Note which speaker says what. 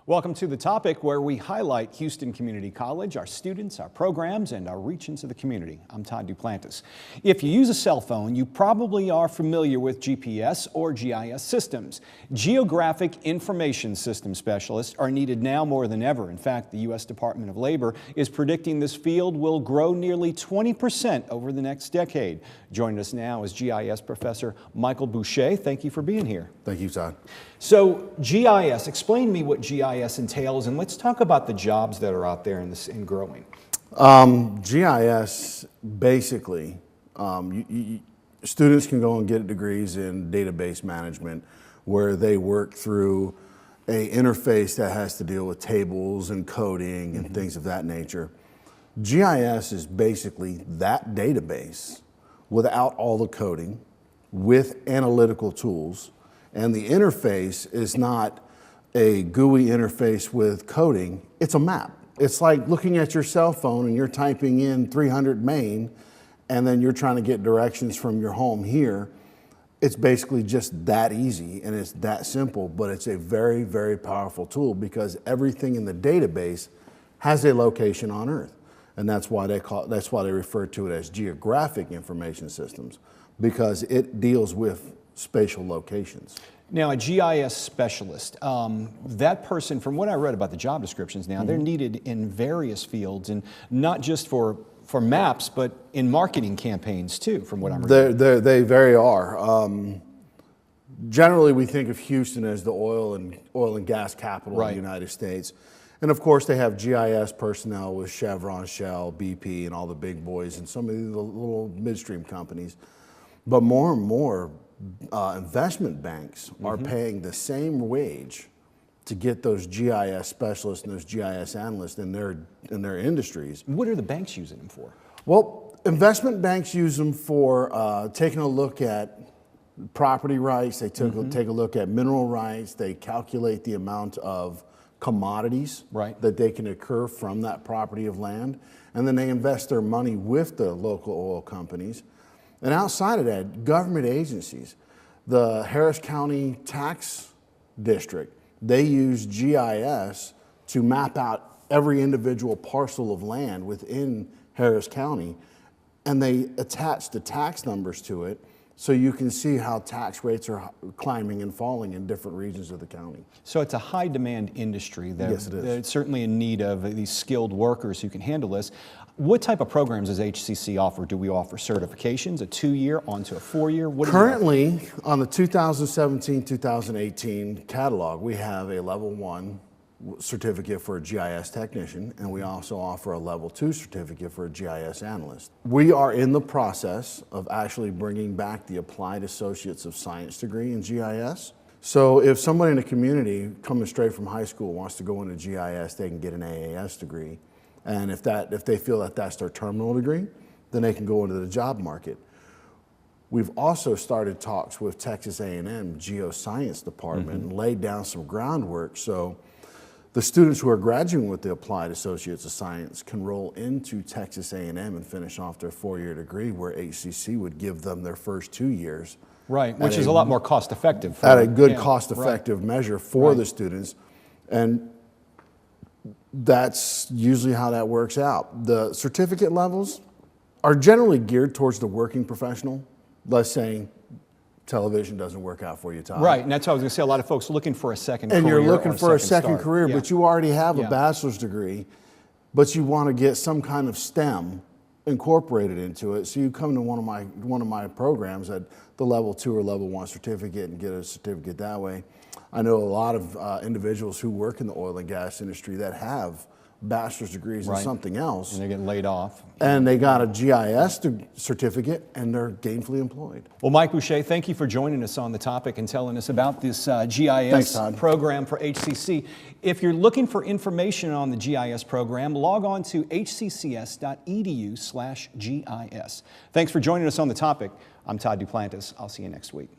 Speaker 1: Welcome to The Topic, where we highlight Houston Community College, our students, our programs, and our reach into the community. I'm Todd Duplantis. If you use a cell phone, you probably are familiar with GPS or GIS systems. Geographic Information Systems specialists are needed now more than ever. In fact, the U.S. Department of Labor is predicting this field will grow nearly 20% over the next decade. Joining us now is GIS professor Michael Boucher. Thank you for being here.
Speaker 2: Thank you, Todd.
Speaker 1: So GIS, explain to me what GIS entails, and let's talk about the jobs that are out there in growing.
Speaker 2: GIS, basically, students can go and get degrees in database management where they work through a interface that has to deal with tables and coding and things of that nature. GIS is basically that database without all the coding, with analytical tools, and the interface is not a GUI interface with coding, it's a map. It's like looking at your cell phone and you're typing in 300 Main and then you're trying to get directions from your home here. It's basically just that easy and it's that simple, but it's a very, very powerful tool because everything in the database has a location on Earth. And that's why they refer to it as Geographic Information Systems, because it deals with spatial locations.
Speaker 1: Now, a GIS specialist, that person, from what I read about the job descriptions now, they're needed in various fields, and not just for maps, but in marketing campaigns too, from what I'm reading.
Speaker 2: They very are. Generally, we think of Houston as the oil and gas capital of the United States. And of course, they have GIS personnel with Chevron, Shell, BP, and all the big boys, and some of the little midstream companies. But more and more, investment banks are paying the same wage to get those GIS specialists and those GIS analysts in their industries.
Speaker 1: What are the banks using them for?
Speaker 2: Well, investment banks use them for taking a look at property rights. They take a look at mineral rights. They calculate the amount of commodities that they can occur from that property of land. And then they invest their money with the local oil companies. And outside of that, government agencies, the Harris County Tax District, they use GIS to map out every individual parcel of land within Harris County, and they attach the tax numbers to it so you can see how tax rates are climbing and falling in different regions of the county.
Speaker 1: So it's a high demand industry.
Speaker 2: Yes, it is.
Speaker 1: It's certainly in need of these skilled workers who can handle this. What type of programs does HCC offer? Do we offer certifications, a 2-year onto a 4-year?
Speaker 2: Currently, on the 2017-2018 catalog, we have a level 1 certificate for a GIS technician, and we also offer a level 2 certificate for a GIS analyst. We are in the process of actually bringing back the Applied Associates of Science degree in GIS. So if somebody in the community coming straight from high school wants to go into GIS, they can get an AAS degree. And if they feel that that's their terminal degree, then they can go into the job market. We've also started talks with Texas A&M Geoscience Department and laid down some groundwork so the students who are graduating with the Applied Associates of Science can roll into Texas A&M and finish off their 4-year degree, where HCC would give them their first 2 years.
Speaker 1: Right, which is a lot more cost effective.
Speaker 2: At a good cost effective measure for the students. And that's usually how that works out. The certificate levels are generally geared towards the working professional. Let's say television doesn't work out for you, Todd.
Speaker 1: Right, and that's what I was going to say. A lot of folks looking for a second career.
Speaker 2: And you're looking for a second
Speaker 1: start.
Speaker 2: career, but you already have a bachelor's degree, but you want to get some kind of STEM incorporated into it. So you come to one of my programs at the level 2 or level 1 certificate and get a certificate that way. I know a lot of individuals who work in the oil and gas industry that have bachelor's degrees in something else.
Speaker 1: And they're getting laid off.
Speaker 2: And they got a GIS certificate and they're gainfully employed.
Speaker 1: Well, Mike Boucher, thank you for joining us on The Topic and telling us about this GIS program for HCC. If you're looking for information on the GIS program, log on to hccs.edu/GIS. Thanks for joining us on The Topic. I'm Todd Duplantis. I'll see you next week.